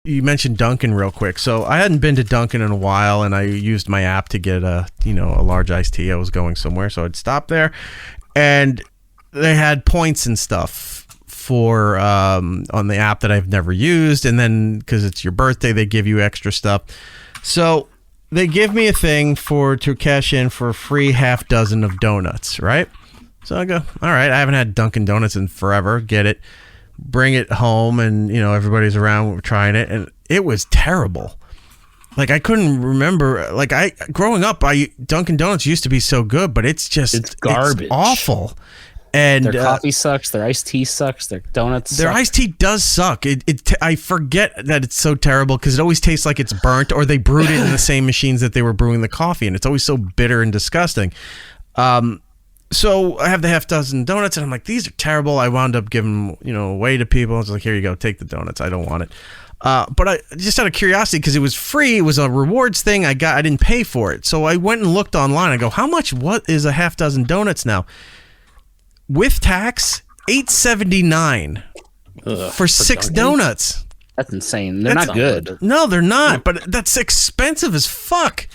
You mentioned Dunkin' real quick. So I hadn't been to Dunkin' in a while, and I used my app to get a large iced tea. I was going somewhere, so I'd stop there, and they had points and stuff for on the app that I've never used, and then because it's your birthday, they give you extra stuff. So they give me a thing to cash in for a free half dozen of donuts, right? So I go, all right, I haven't had Dunkin' Donuts in forever. Get it. Bring it home, and everybody's around trying it, and it was terrible. Like, I couldn't remember. Like, growing up, Dunkin' Donuts used to be so good, but it's garbage. It's awful. And their coffee sucks. Their iced tea sucks. Their donuts. Their iced tea does suck. I forget that it's so terrible because it always tastes like it's burnt, or they brewed it in the same machines that they were brewing the coffee, and it's always so bitter and disgusting. So I have the half dozen donuts, and I'm like, these are terrible. I wound up giving them, away to people. I was like, here you go, take the donuts. I don't want it. But I just out of curiosity, because it was free, it was a rewards thing. I didn't pay for it. So I went and looked online. I go, what is a half dozen donuts now? With tax, $8.79 for 6 donuts. That's insane. They're not good. No, they're not. But that's expensive as fuck.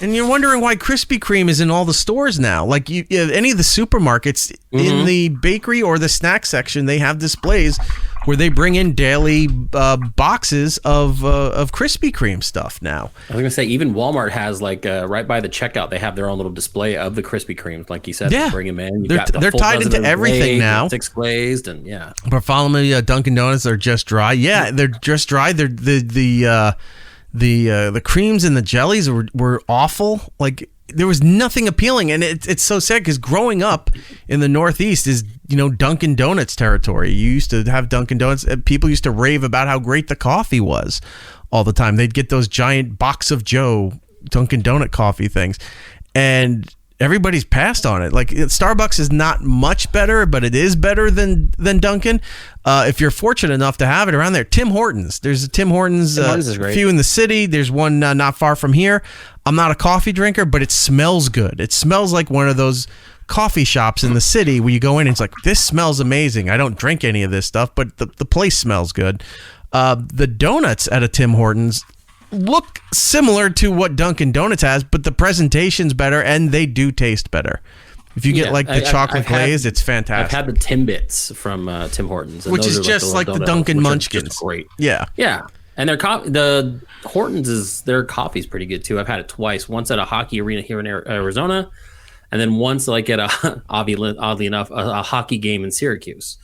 And you're wondering why Krispy Kreme is in all the stores now. Like any of the supermarkets, in the bakery or the snack section, they have displays where they bring in daily boxes of Krispy Kreme stuff now. I was going to say, even Walmart has right by the checkout, they have their own little display of the Krispy Kremes. Like you said, yeah. They bring them in. They're tied into everything now. 6 glazed, and yeah. But follow me, Dunkin' Donuts are just dry. Yeah, they're just dry. They're the creams and the jellies were awful. Like, there was nothing appealing, and it's so sad because growing up in the Northeast is Dunkin' Donuts territory. You used to have Dunkin' Donuts, and people used to rave about how great the coffee was all the time. They'd get those giant Box of Joe Dunkin' Donut coffee things, and everybody's passed on it. Like, Starbucks is not much better, but it is better than Dunkin'. If you're fortunate enough to have it around there, Tim Hortons. There's a Tim Hortons, is great. Few in the city. There's one not far from here. I'm not a coffee drinker, but it smells good. It smells like one of those coffee shops in the city where you go in and it's like, this smells amazing. I don't drink any of this stuff, but the place smells good. The donuts at a Tim Hortons look similar to what Dunkin' Donuts has, but the presentation's better and they do taste better. If you get the chocolate glaze, it's fantastic. I've had the Timbits from Tim Hortons, which is just like the Dunkin' Munchkins. Great. Yeah. And the Hortons their coffee's pretty good too. I've had it twice. Once at a hockey arena here in Arizona, and then once at oddly enough a hockey game in Syracuse.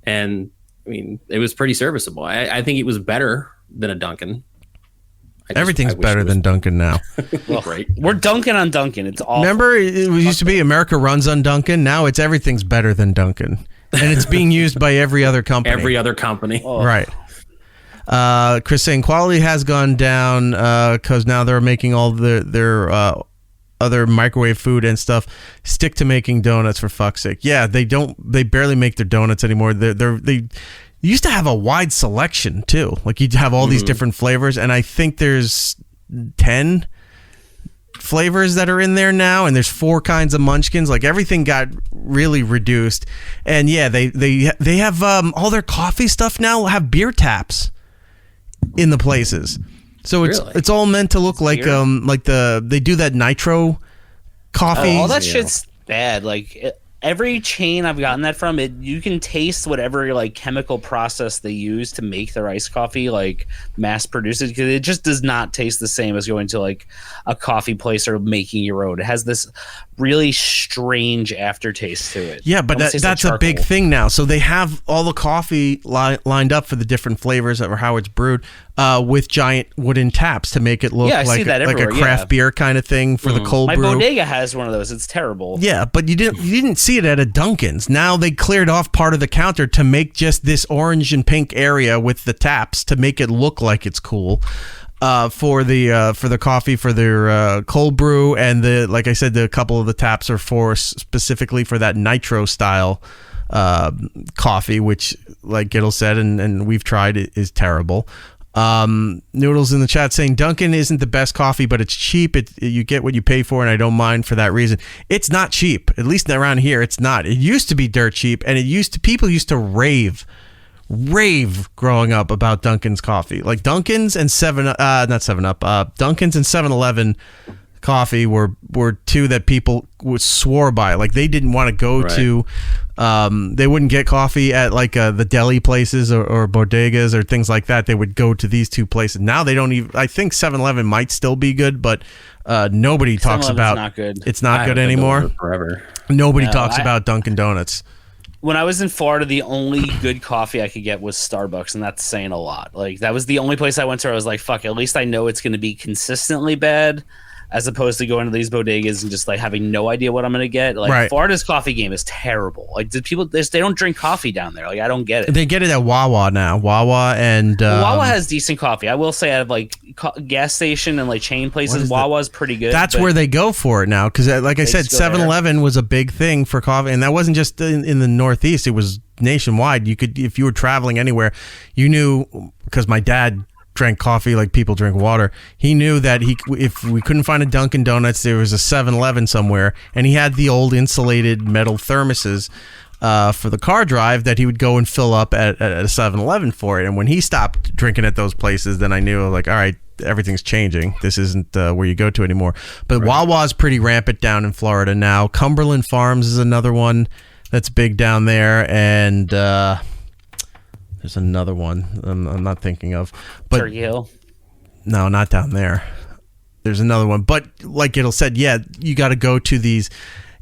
And I mean, it was pretty serviceable. I think it was better than a Dunkin'. Everything's better than Dunkin' now. Right. We're dunking on Dunkin'. It's awful. Remember, it used to be America runs on Dunkin'. Now it's everything's better than Dunkin', and it's being used by every other company. Oh. Right. Chris saying quality has gone down because now they're making all their other microwave food and stuff. Stick to making donuts, for fuck's sake. Yeah, they barely make their donuts anymore. They used to have a wide selection too. Like, you'd have all these different flavors, and I think there's 10 flavors that are in there now, and there's 4 kinds of munchkins. Like, everything got really reduced. And yeah, they have all their coffee stuff now have beer taps in the places. So it's all meant to look like they do that nitro coffee. All that shit's bad. Like, every chain I've gotten that from, you can taste whatever like chemical process they use to make their iced coffee, like mass produce it, because it just does not taste the same as going to like a coffee place or making your own. It has this really strange aftertaste to it. Yeah, but that's a big thing now. So they have all the coffee lined up for the different flavors of how it's brewed with giant wooden taps to make it look like a craft beer kind of thing for the cold brew. My bodega has one of those. It's terrible. Yeah, but you didn't see it at a Dunkin's. Now they cleared off part of the counter to make just this orange and pink area with the taps to make it look like it's cool. For the coffee, for their cold brew, and like I said, a couple of the taps are specifically for that nitro style coffee, which, like Giddle said, and we've tried, it is terrible. Noodles in the chat saying Dunkin' isn't the best coffee, but it's cheap. You get what you pay for, and I don't mind for that reason. It's not cheap, at least around here. It's not. It used to be dirt cheap, and people used to rave rave growing up about Dunkin's coffee. Like Dunkin's and not 7-Up, Dunkin's and 7-Eleven coffee were two that people swore by. Like they didn't want to go to, they wouldn't get coffee at like the deli places or bodegas or things like that. They would go to these two places. Now they don't even. I think 7-Eleven might still be good, but nobody talks about. Not good. It's not good anymore. Forever. Nobody talks about Dunkin' Donuts. When I was in Florida, the only good coffee I could get was Starbucks, and that's saying a lot. Like that was the only place I went to where I was like, "Fuck!" At least I know it's going to be consistently bad. As opposed to going to these bodegas and just like having no idea what I'm going to get. Like Florida's coffee game is terrible. Like they don't drink coffee down there. Like I don't get it. They get it at Wawa now. Wawa has decent coffee. I will say out of like gas station and like chain places, Wawa's pretty good. That's where they go for it now. Cause like I said, 7-Eleven was a big thing for coffee. And that wasn't just in the Northeast. It was nationwide. You could, if you were traveling anywhere, you knew, because my dad drank coffee like people drink water. He knew that if we couldn't find a Dunkin' Donuts, there was a 7-Eleven somewhere, and he had the old insulated metal thermoses for the car drive that he would go and fill up at a 7-Eleven for it. And when he stopped drinking at those places, then I knew like, all right, everything's changing. This isn't where you go to anymore. But Wawa's pretty rampant down in Florida now. Cumberland Farms is another one that's big down there, and there's another one I'm not thinking of. But Turkey Hill? No, not down there. There's another one. But like it'll said, yeah, you got to go to these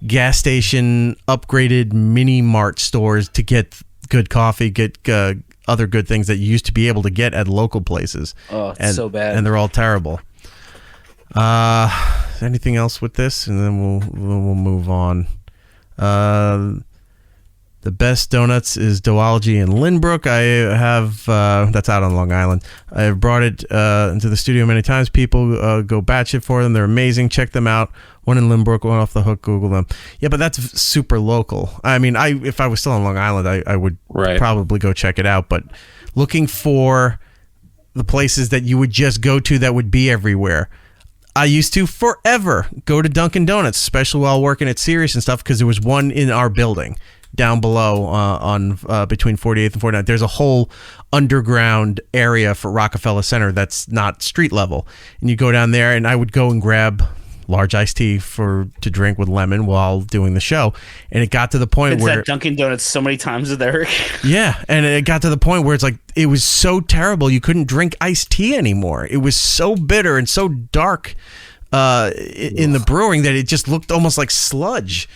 gas station upgraded mini mart stores to get good coffee, get other good things that you used to be able to get at local places. Oh, it's so bad. And they're all terrible. Anything else with this? And then we'll move on. The best donuts is Doology in Lynbrook. I have that's out on Long Island. I've brought it into the studio many times. People go batshit for them. They're amazing. Check them out. One in Lynbrook, one off the hook. Google them. Yeah, but that's super local. I mean, if I was still on Long Island, I would probably go check it out. But looking for the places that you would just go to that would be everywhere. I used to forever go to Dunkin' Donuts, especially while working at Sirius and stuff, because there was one in our building. Down below on between 48th and 49th, there's a whole underground area for Rockefeller Center that's not street level. And you go down there, and I would go and grab large iced tea to drink with lemon while doing the show. And it got to the point where that Dunkin' Donuts so many times with Erik. Yeah, and it got to the point where it's like it was so terrible you couldn't drink iced tea anymore. It was so bitter and so dark in the brewing that it just looked almost like sludge.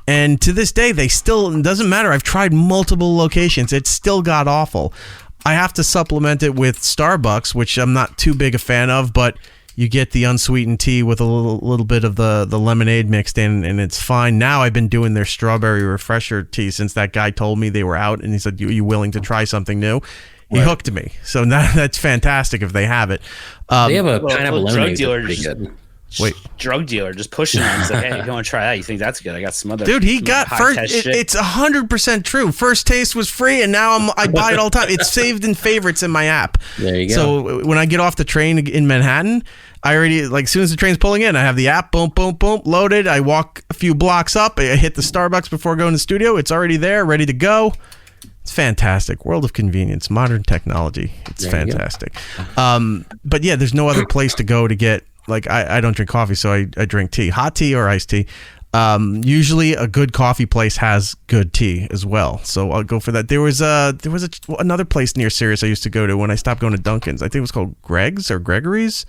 And to this day, it doesn't matter. I've tried multiple locations. It's still god awful. I have to supplement it with Starbucks, which I'm not too big a fan of, but you get the unsweetened tea with a little bit of the lemonade mixed in, and it's fine. Now I've been doing their strawberry refresher tea since that guy told me they were out, and he said, "You willing to try something new?" He hooked me. So that's fantastic if they have it. They have a pineapple lemonade that's pretty good. Drug dealer just pushing on. He's like, hey, if you want to try that, you think that's good? I got some other. Dude, he got first. It's 100% true. First taste was free, and now I buy it all the time. It's saved in favorites in my app. There you go. So when I get off the train in Manhattan, I already, like, as soon as the train's pulling in, I have the app, boom, boom, boom, loaded. I walk a few blocks up. I hit the Starbucks before going to the studio. It's already there, ready to go. It's fantastic. World of convenience, modern technology. It's fantastic. But yeah, there's no other place to go to get. Like, I don't drink coffee, so I drink tea. Hot tea or iced tea. Usually a good coffee place has good tea as well, so I'll go for that. There was another place near Sirius I used to go to when I stopped going to Dunkin's. I think it was called Greg's or Gregory's.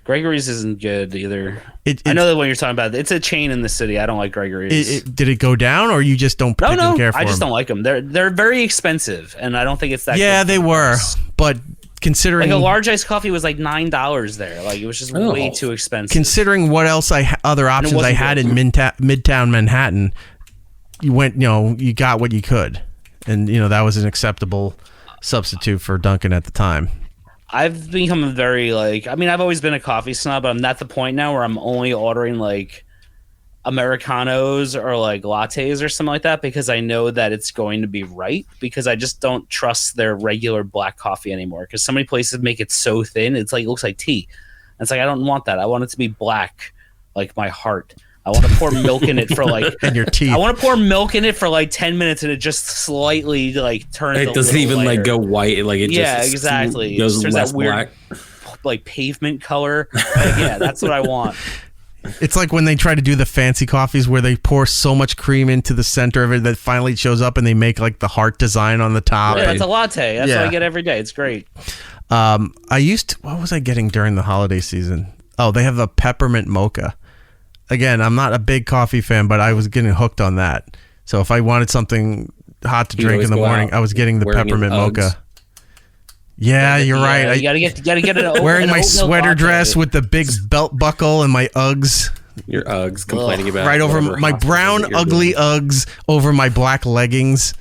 Gregory's isn't good either. I know the one you're talking about. It's a chain in the city. I don't like Gregory's. Did it go down, or you just don't particularly care for them? I just don't like them. They're very expensive, and I don't think it's that. Yeah, they were, but considering like a large iced coffee was like $9 there, like it was just way too expensive. Considering what else other options I had in Midtown Manhattan, you got what you could, and that was an acceptable substitute for Dunkin' at the time. I've become I've always been a coffee snob, but I'm at the point now where I'm only ordering like Americanos or like lattes or something like that because I know that it's going to be right, because I just don't trust their regular black coffee anymore, because so many places make it so thin it looks like tea. And it's like, I don't want that. I want it to be black like my heart. I want to pour milk in it for like in your teeth. I want to pour milk in it for like 10 minutes and it just slightly like turns. It doesn't even lighter. like go white. Like it just exactly. goes There's less that weird black. like pavement color. Like, yeah, that's what I want. It's like when they try to do the fancy coffees where they pour so much cream into the center of it that finally shows up and they make like the heart design on the top. Yeah, it's a latte. That's Yeah. what I get every day. It's great. What was I getting during the holiday season? Oh, they have a peppermint mocha. Again, I'm not a big coffee fan, but I was getting hooked on that. So if I wanted something hot to You drink always in the go morning, out I was getting the wearing peppermint your Uggs. mocha. Yeah, you're right. You gotta get an Wearing an my oatmeal sweater latte. dress with the big belt buckle and my Uggs. Your Uggs complaining about Right over whatever my hospital brown, visit you're ugly doing. Uggs over my black leggings.